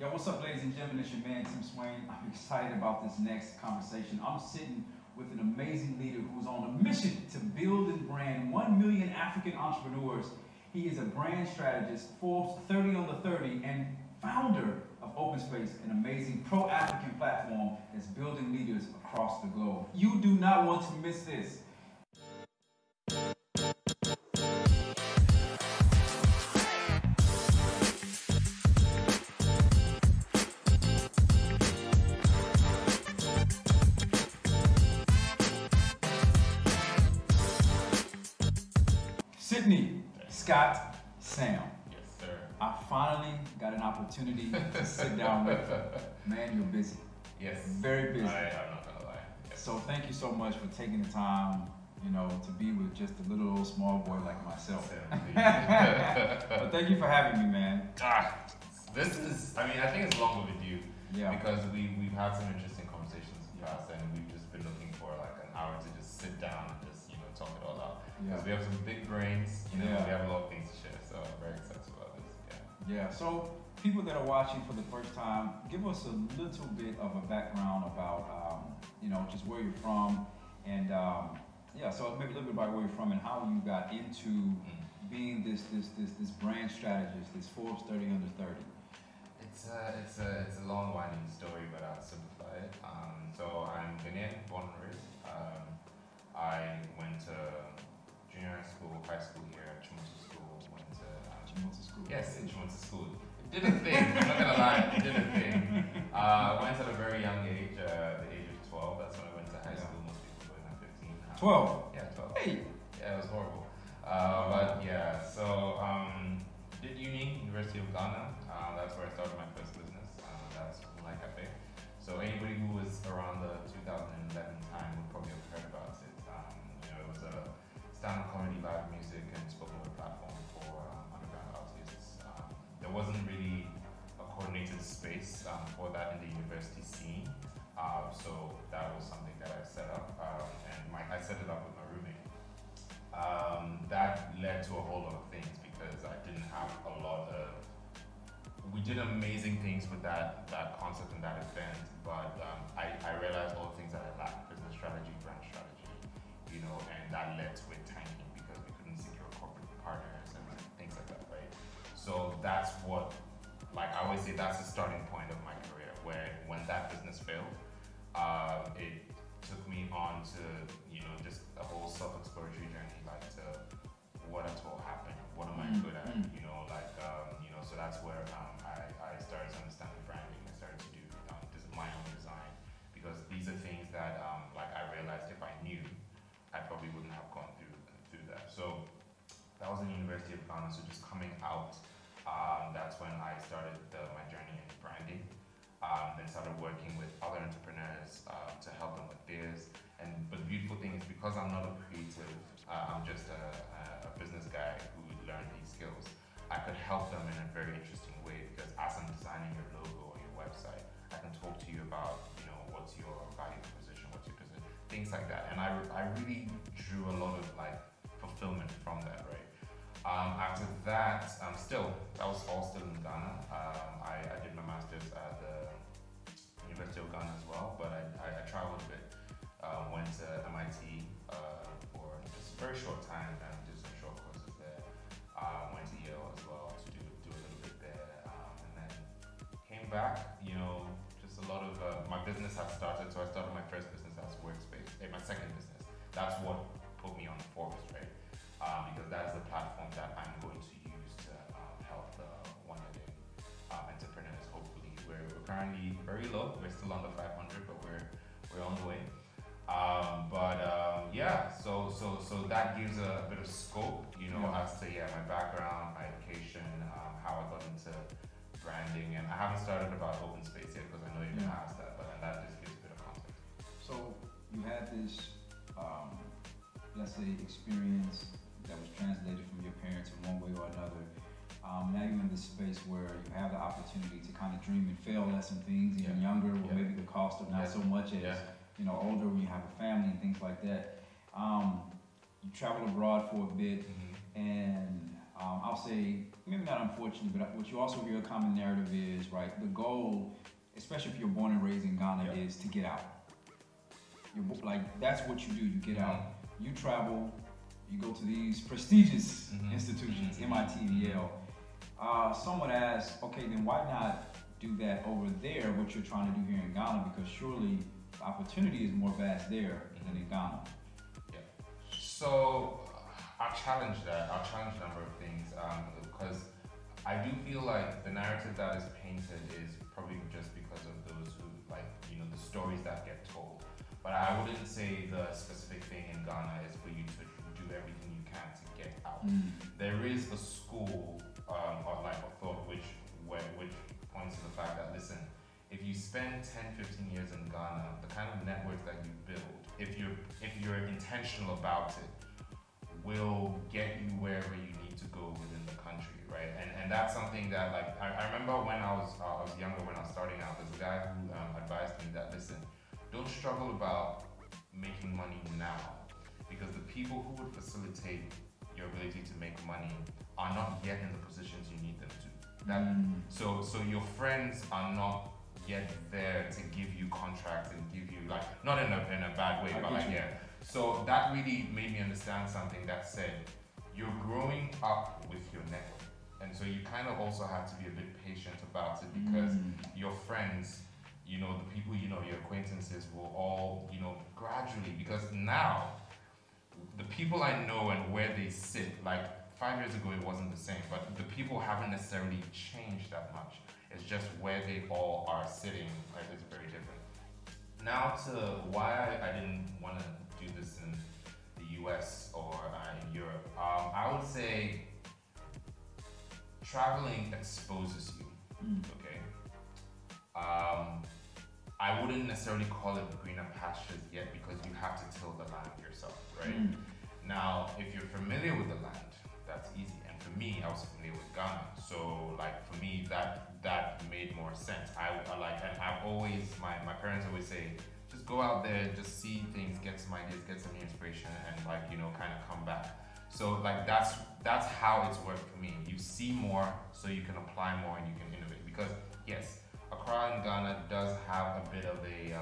Yo, what's up, ladies and gentlemen? It's your man, Tim Swain. I'm excited about this next conversation. I'm sitting with an amazing leader who's on a mission to build and brand 1 million African entrepreneurs. He is a brand strategist, Forbes 30 under 30, and founder of OpenSpace, an amazing pro-African platform that's building leaders across the globe. You do not want to miss this. Sydney, Scott, Sam. Yes, sir. I finally got an opportunity to sit down with you. Man, you're busy. Yes. Very busy. I'm not gonna lie. Yes. So thank you so much for taking the time, to be with just a little old small boy like myself. But thank you for having me, man. This is, I think it's long overdue. Yeah. Because we've had some interesting conversations in the past, and we've just been looking for like an hour to just sit down and just, talk it all out. Yeah. Because we have some big brains, we Yeah. have a lot of things to share, so I'm very excited about this. Yeah, so people that are watching for the first time, give us a little bit of a background about, just where you're from, and so maybe a little bit about where you're from and how you got into being this brand strategist, this Forbes 30 under 30. It's a long winding story, but I'll simplify it. So I'm Ghanaian, born and raised. I went to junior high school here at Chimotu School. Chimotu School. Yes, in Chimotu School. It did a thing. I'm not gonna lie, it did a thing. I went at a very young age, the age of 12. That's when I went to high school. Most people going at 15. 12. Yeah, 12. Hey. Yeah, it was horrible. But yeah, so did University of Ghana. That's where I started my first business. That's Moonlight Cafe. So anybody who was around the 2011 time would probably have heard about it. It was a stand-up comedy, live music, and spoken word platform for underground artists. There wasn't really a coordinated space for that in the university scene. So that was something that I set up, and I set it up with my roommate. That led to a whole lot of things because I didn't have a lot of. We did amazing things with that concept and that event, but I realized all the things that I lacked: business strategy, brand strategy, and that led to it tanking because we couldn't secure corporate partners and things like that, right? So that's what, I always say, that's the starting point of my career, where when that business failed, it took me on to, just a whole self-exploratory journey, to what at all happened, what am I good at, so that's where I started to understand the branding. I started to do my own design, because these are things that I realized if I knew, I probably wouldn't have gone through that. So that was in the University of Ghana. So just coming out, that's when I started my journey in branding. Then started working with other entrepreneurs to help them with theirs. But the beautiful thing is, because I'm not a creative, I'm just a business guy who learned these skills. I could help them in a very interesting way, because as I'm designing your logo or your website, I can talk to you about, what's your value proposition, what's your business, things like that. And I really drew a lot of fulfillment from that, right? After that, that was all still in Ghana. I did my master's at the University of Ghana as well, but I traveled a bit. Went to MIT for just a very short time and did some short courses there. Went to Yale as well to do a little bit there, and then came back. Just a lot of my business had started, so I started my first business as Workspace. My second business. That's what put me on Forbes, right? Because that is the platform that I'm going to use to help the 1 million entrepreneurs. Hopefully, we're currently very low. We're still under 500, but we're on the way. So that gives a bit of scope, as to my background, my education, how I got into branding, and I haven't started about OpenSpace yet because I know you're gonna ask that, but that just gives a bit of context. So you had this, let's say, experience that was translated from your parents in one way or another. Now you're in this space where you have the opportunity to kind of dream and fail at some things, even younger, where maybe the cost of not so much as older when you have a family and things like that. You travel abroad for a bit, and I'll say, maybe not unfortunately, but what you also hear a common narrative is, right, the goal, especially if you're born and raised in Ghana, is to get out. Like, that's what you do, you get out. You travel, you go to these prestigious institutions, MIT, Yale. Someone asks, okay, then why not do that over there, what you're trying to do here in Ghana, because surely the opportunity is more vast there than in Ghana. Yeah. So I'll challenge that. I'll challenge a number of things because I do feel like the narrative that is painted is probably just because of those who, like, you know, the stories that get told. But I wouldn't say the specific thing in Ghana is for you to do everything you can to get out. There is a school or like a thought which points to the fact that, listen, if you spend 10, 15 years in Ghana, the kind of network that you build, if you're intentional about it, will get you wherever you need to go within the country, right? And that's something that, like, I remember when I was younger, when I was starting out, there's a guy who advised me that, listen, don't struggle about making money now, because the people who would facilitate your ability to make money are not yet in the positions you need them to. So your friends are not yet there to give you contracts and give you, like, not in a bad way, but like, yeah. So that really made me understand something that said, you're growing up with your network. And so you kind of also have to be a bit patient about it, because your friends, you know, the people, you know, your acquaintances will all, you know, gradually, because now the people I know and where they sit, like 5 years ago it wasn't the same, but the people haven't necessarily changed that much. It's just where they all are sitting, like, it's very different. Now to why I didn't want to do this in the US or in Europe, I would say traveling exposes you, okay? I wouldn't necessarily call it greener pastures yet, because you have to till the land yourself, right? Now, if you're familiar with the land, that's easy. And for me, I was familiar with Ghana, so like for me, that made more sense. And I've always, my parents always say, just go out there, just see things, get some ideas, get some inspiration, and, like, you know, kind of come back. So like that's how it's worked for me. You see more, so you can apply more and you can innovate. Because yes, Accra in Ghana does have a bit of a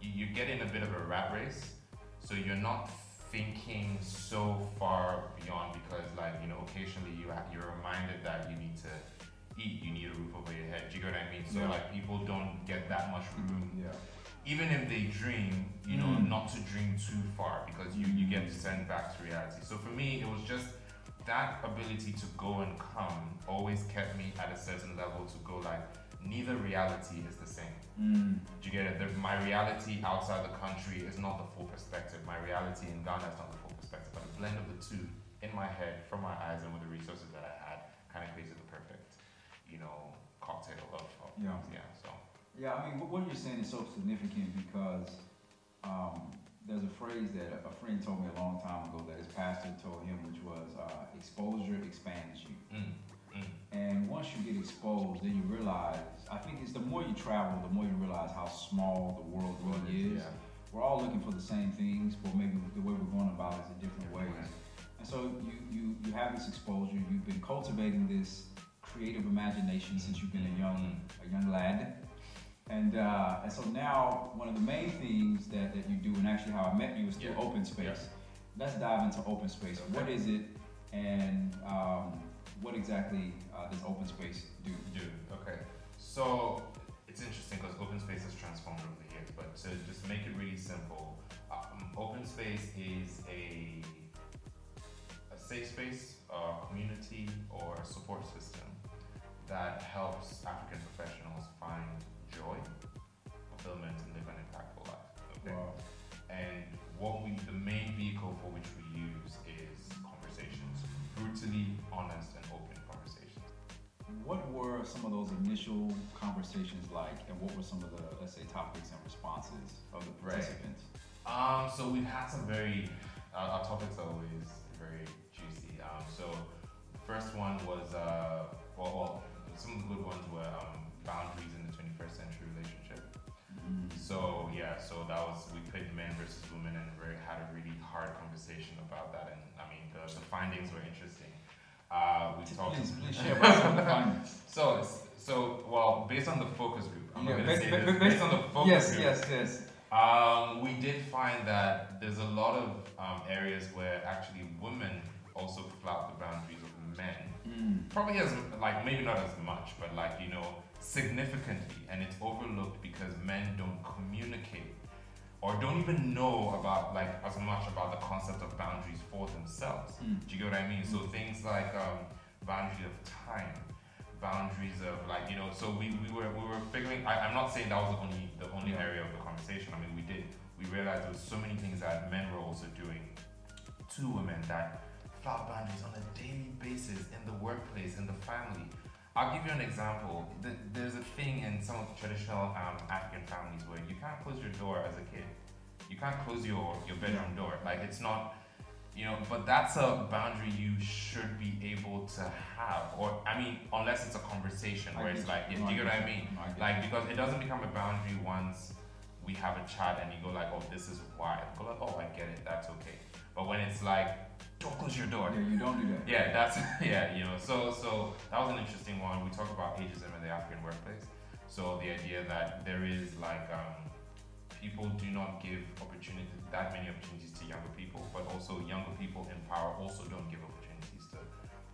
you get in a bit of a rat race, so you're not thinking so far beyond, because, like, you know, occasionally you're reminded that you need to eat, you need a roof over your head. Do you get what I mean? So like, people don't get that much room. Even if they dream, you know, not to dream too far, because you get sent back to reality. So for me, it was just that ability to go and come always kept me at a certain level to go, like, neither reality is the same. Do you get it? My reality outside the country is not the full perspective. My reality in Ghana is not the full perspective. But a blend of the two in my head, from my eyes, and with the resources that I had, kind of created the perfect, you know, cocktail of so. Yeah, I mean, what you're saying is so significant, because there's a phrase that a friend told me a long time ago that his pastor told him, which was, exposure expands you. And once you get exposed, then you realize, I think it's the more you travel, the more you realize how small the world really is. We're all looking for the same things, but maybe the way we're going about it is in different ways. And so you have this exposure, you've been cultivating this creative imagination since you've been a young lad. And so now, one of the main things that you do, and actually how I met you, is through OpenSpace. Let's dive into OpenSpace. What is it, and what exactly does OpenSpace do? Okay. So it's interesting, because OpenSpace has transformed over the years, but to just make it really simple, OpenSpace is a safe space, a community, or a support system that helps African professionals find joy, fulfillment, and live an impactful life. Okay. Wow. And the main vehicle for which we use is conversations, brutally honest and open conversations. What were some of those initial conversations like, and what were some of the, let's say, topics and responses of the participants? So we've had some our topics are always very juicy. So the first one was, some of the good ones were boundaries in the 21st century relationship. So that was, we played men versus women and had a really hard conversation about that. And I mean, the findings were interesting. We talked. Please share about some of the findings. Well, based on the focus group, I'm not Yeah, going to say this. Based on the focus group, yes. We did find that there's a lot of areas where actually women also flout the boundaries of men. Probably as like maybe not as much, but like significantly, and it's overlooked because men don't communicate or don't even know about like as much about the concept of boundaries for themselves. Do you get what I mean? So things like boundaries of time, boundaries of like so we were figuring. I'm not saying that was the only area of the conversation. I mean, we realized there was so many things that men were also doing to women that flout boundaries on a daily basis in the workplace, in the family. I'll give you an example. There's a thing in some of the traditional African families where you can't close your door as a kid. You can't close your bedroom door. Like it's not, but that's a boundary you should be able to have. Or, I mean, unless it's a conversation where it's like, do you get what I mean? Like, because it doesn't become a boundary once we have a chat and you go like, oh, this is why. I go like, oh, I get it, that's okay. But when it's like, don't close your door. Yeah, you don't do that. Yeah, that's, so that was an interesting one. We talked about ageism in the African workplace. So the idea that there is like, people do not give that many opportunities to younger people, but also younger people in power also don't give opportunities to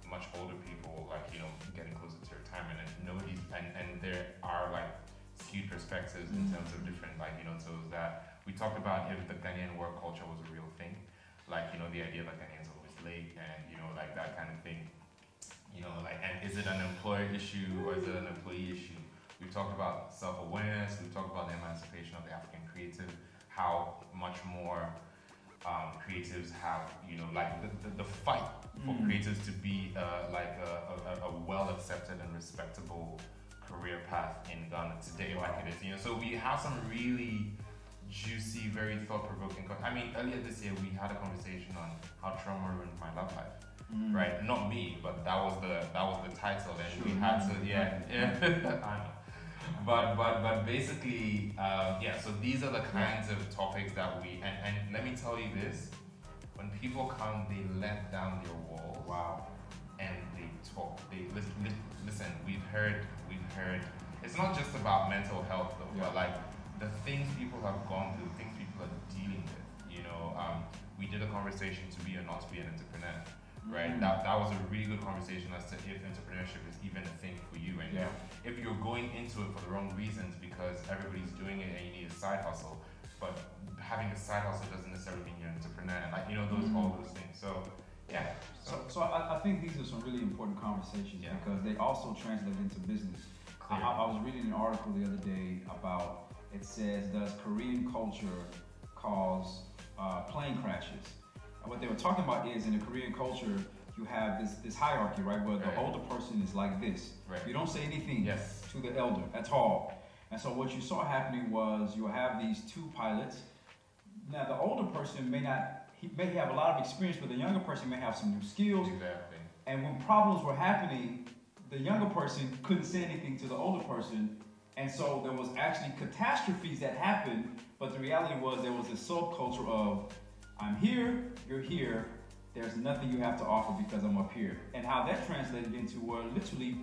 much older people, like, getting closer to retirement, and there are like skewed perspectives in terms of different, like, so that we talked about if the Ghanaian work culture was a real thing, like, the idea that Ghanaians are always late and, like that kind of thing, like, and is it an employer issue or is it an employee issue? We've talked about self-awareness, we've talked about the emancipation of the African creative, how much more creatives have, like the fight for creatives to be like a well-accepted and respectable career path in Ghana today, like it is. So we have some really juicy, very thought-provoking. I mean, earlier this year we had a conversation on how trauma ruined my love life. Right, not me, but that was the title, and we had to, I know. But basically, so these are the kinds of topics that and let me tell you this, when people come, they let down their walls. Wow. And they talk, they listen, we've heard, it's not just about mental health though, but like the things people have gone through, things people are dealing with, we did a conversation to be or not to be an entrepreneur. Right, that was a really good conversation as to if entrepreneurship is even a thing for you, and if you're going into it for the wrong reasons because everybody's doing it and you need a side hustle, but having a side hustle doesn't necessarily mean you're an entrepreneur, and like all those things. So so I think these are some really important conversations because they also translate into business. I was reading an article the other day about, it says, does Korean culture cause plane crashes? And what they were talking about is, in the Korean culture, you have this hierarchy, right? Where the older person is like this. Right. You don't say anything to the elder at all. And so what you saw happening was you have these two pilots. Now the older person may have a lot of experience, but the younger person may have some new skills. Exactly. And when problems were happening, the younger person couldn't say anything to the older person. And so there was actually catastrophes that happened, but the reality was there was a subculture of, I'm here, you're here, there's nothing you have to offer because I'm up here. And how that translated into where literally,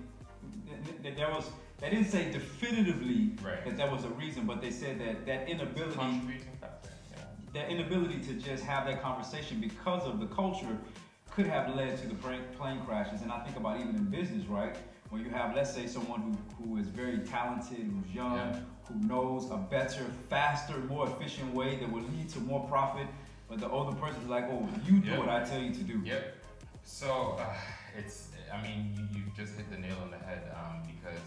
they didn't say definitively that there was a reason, but they said that inability, that inability to just have that conversation because of the culture could have led to the plane crashes. And I think about even in business, right? When you have, let's say, someone who is very talented, who's young, who knows a better, faster, more efficient way that will lead to more profit, but the older person is like, oh, you do what I tell you to do. Yep. So you just hit the nail on the head because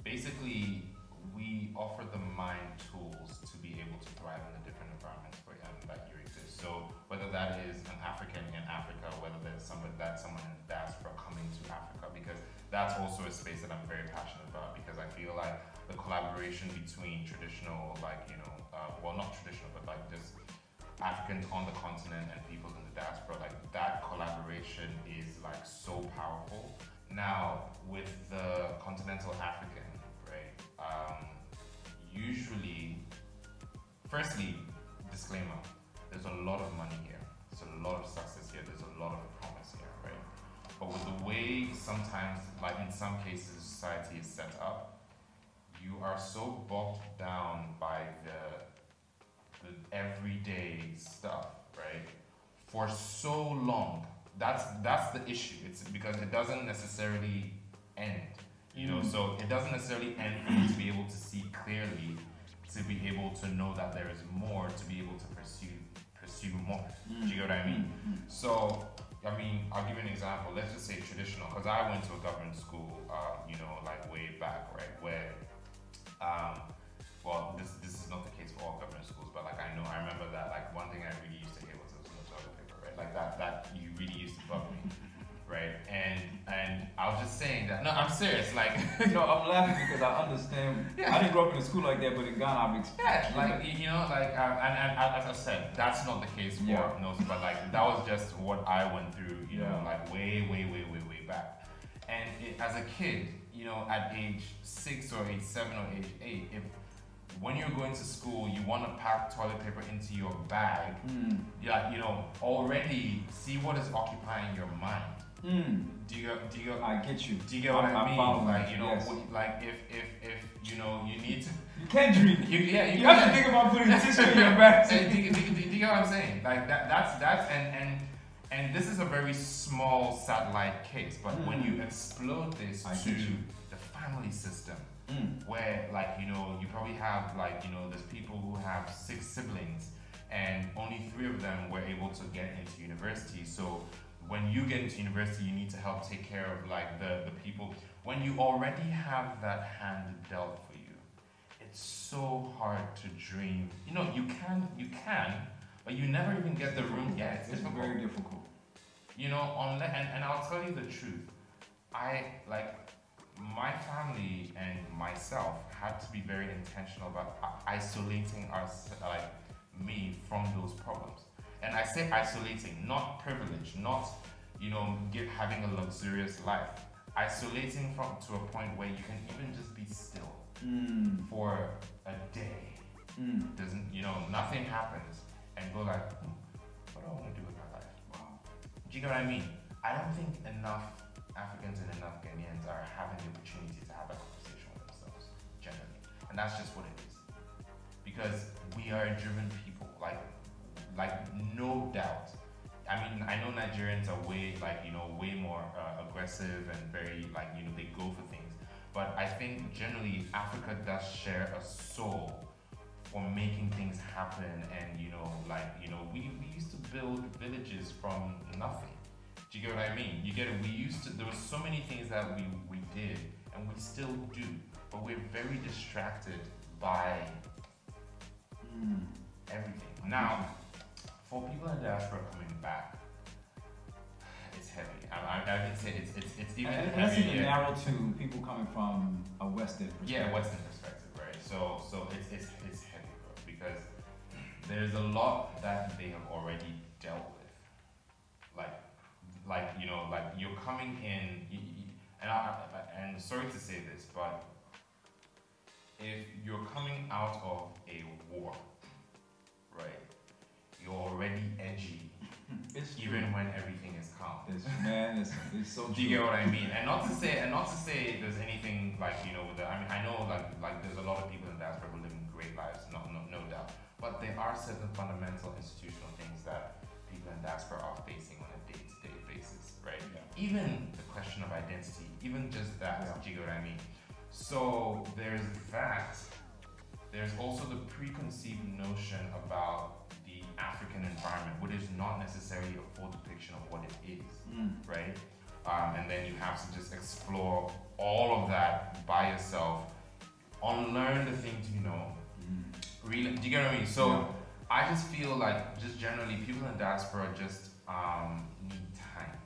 basically we offer the mind tools to be able to thrive in the different environments that you exist. So whether that is an African in Africa, whether that's someone in the diaspora coming to Africa, because that's also a space that I'm very passionate about, because I feel like the collaboration between traditional, not traditional, but like just Africans on the continent and people in the diaspora, like that collaboration is like so powerful. Now with the continental African, right? Usually, firstly, disclaimer, there's a lot of money here, there's a lot of success here, there's a lot of promise here, right? but with the way sometimes, like in some cases, society is set up, you are so bogged down by the everyday stuff, right? For so long. That's the issue. It's because it doesn't necessarily end. You know, so it doesn't necessarily end for you to be able to see clearly, to be able to know that there is more, to be able to pursue more. Do you get what I mean? So, I mean, I'll give you an example. Let's just say traditional, because I went to a government school, you know, like way back, right? Where, well, this is not the case for all government schools, but like I remember that like one thing I really used to hate was no toilet paper, right? Like that you really used to bug me. Right, and I was just saying that. No, I'm serious. Like, no, I'm laughing because I understand. Yeah. I didn't grow up in a school like that, but in Ghana, I've experienced. Yeah, like you know, like, and as I said, that's not the case for NOS, but like that was just what I went through. You know, like way back. And as a kid, you know, at age 6 or age 7 or age 8, if when you're going to school, you want to pack toilet paper into your bag. Yeah, you know, already see what is occupying your mind. Do you I get you. Do you get what I mean? Like, you know, like if you know you need to. You can't dream. You have to think about putting tissue in your bag. Do you get what I'm saying? Like that's and this is a very small satellite case, but when you explode this to the family system, where like you know you probably have like you know there's people who have 6 siblings and only 3 of them were able to get into university. So when you get into university, you need to help take care of like the people. When you already have that hand dealt for you, it's so hard to dream. You know, you can, but you never even get the room. Yeah, it's difficult. Very difficult. You know, and I'll tell you the truth. My family and myself had to be very intentional about isolating us, like me, from those problems. And I say isolating, not privilege, not, you know, having a luxurious life. Isolating to a point where you can even just be still for a day. Doesn't, you know, nothing happens and go like, what do I want to do with my life? Wow. Do you get what I mean? I don't think enough Africans and enough Ghanaians are having the opportunity to have a conversation with themselves, generally. And that's just what it is. Because we are driven people, like no doubt. I mean, I know Nigerians are way more aggressive and very like, you know, they go for things. But I think generally Africa does share a soul for making things happen. And, you know, like, you know, we used to build villages from nothing. Do you get what I mean? There were so many things that we did and we still do, but we're very distracted by everything. Now, for people in the diaspora coming back, it's heavy. I can say it's even heavy. That's even narrow to people coming from a Western perspective. Yeah, Western perspective, right? So it's heavy, bro, because there's a lot that they have already dealt with. Like you know, like you're coming in, and sorry to say this, but if you're coming out of a war, right? You're already edgy, even when everything is calm. It's so true. Do you get what I mean? And not to say there's anything like, you know, I mean, I know like there's a lot of people in diaspora who live in great lives, no doubt. But there are certain fundamental institutional things that people in diaspora are facing on a day-to-day basis, right? Yeah. Even the question of identity, even just that. Do you get what I mean? So there's that. There's also the preconceived notion about the African environment, which is not necessarily a full depiction of what it is, right? And then you have to just explore all of that by yourself, unlearn the things you know. Really, do you get what I mean? So I just feel like, just generally, people in diaspora just need time,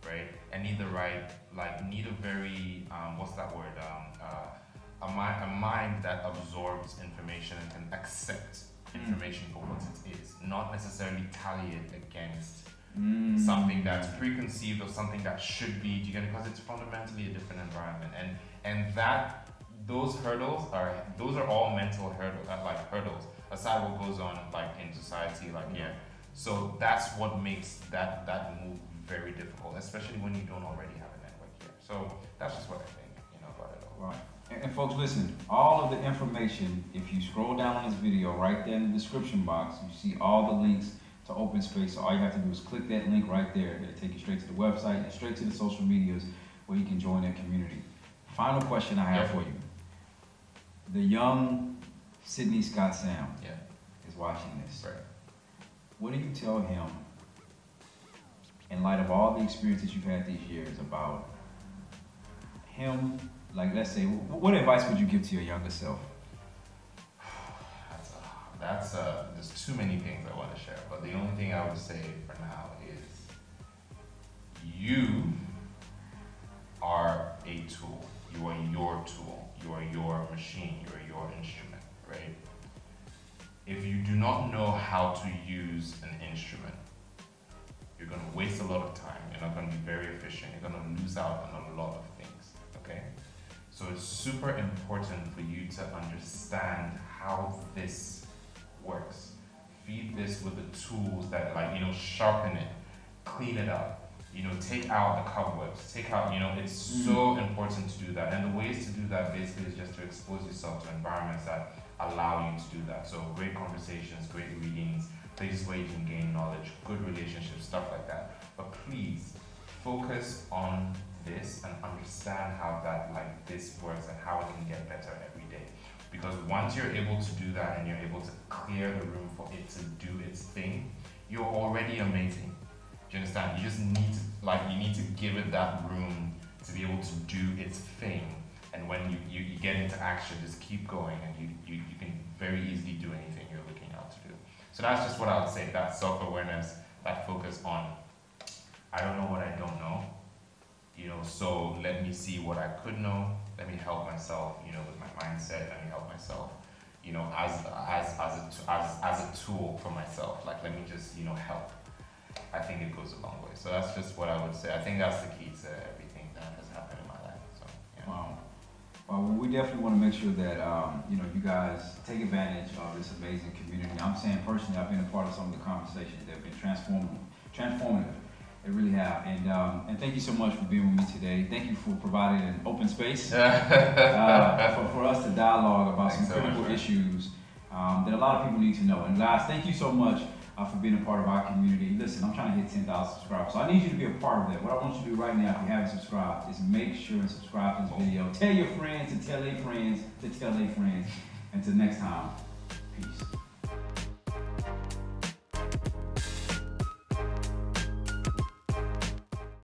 right? And need the right, like, need a very, what's that word? A mind that absorbs information and can accept information for what it is, not necessarily tally it against something that's preconceived or something that should be, because it's fundamentally a different environment. And that those are all mental hurdles, aside what goes on like in society, like so that's what makes that move very difficult, especially when you don't already have a network here. So that's just what I think, about it all. Right. And folks, listen, all of the information, if you scroll down on this video, right there in the description box, you see all the links to OpenSpace. So all you have to do is click that link right there. It'll take you straight to the website and straight to the social medias where you can join that community. Final question I have for you. The young Sydney Scott Sam is watching this. Right. What do you tell him in light of all the experiences you've had these years about him? Like, let's say, what advice would you give to your younger self? There's too many things I want to share, but the only thing I would say for now is you are a tool. You are your tool. You are your machine. You are your instrument, right? If you do not know how to use an instrument, you're going to waste a lot of time. You're not going to be very efficient. You're going to lose out on a lot of things, okay? So it's super important for you to understand how this works. Feed this with the tools that, sharpen it, clean it up, take out the cobwebs, take out, it's so important to do that. And the ways to do that basically is just to expose yourself to environments that allow you to do that. So great conversations, great readings, places where you can gain knowledge, good relationships, stuff like that. But please focus on this and understand how this works and how it can get better every day. Because once you're able to do that and you're able to clear the room for it to do its thing, you're already amazing. Do you understand? You just need to, you need to give it that room to be able to do its thing. And when you get into action, just keep going, and you can very easily do anything you're looking out to do. So that's just what I would say, that self-awareness, that focus on, I don't know what I don't know, so let me see what I could know, let me help myself, with my mindset, let me help myself, as a tool for myself, let me just, help. I think it goes a long way. So that's just what I would say. I think that's the key to everything that has happened in my life. So, Wow. Well, we definitely want to make sure that, you guys take advantage of this amazing community. I'm saying personally, I've been a part of some of the conversations that have been transformative. They really have. And thank you so much for being with me today. Thank you for providing an open space for us to dialogue about some critical issues that a lot of people need to know. And guys, thank you so much for being a part of our community. Listen, I'm trying to hit 10,000 subscribers, so I need you to be a part of that. What I want you to do right now, if you haven't subscribed, is make sure and subscribe to this video. Tell your friends to tell their friends to tell their friends. Until next time, peace.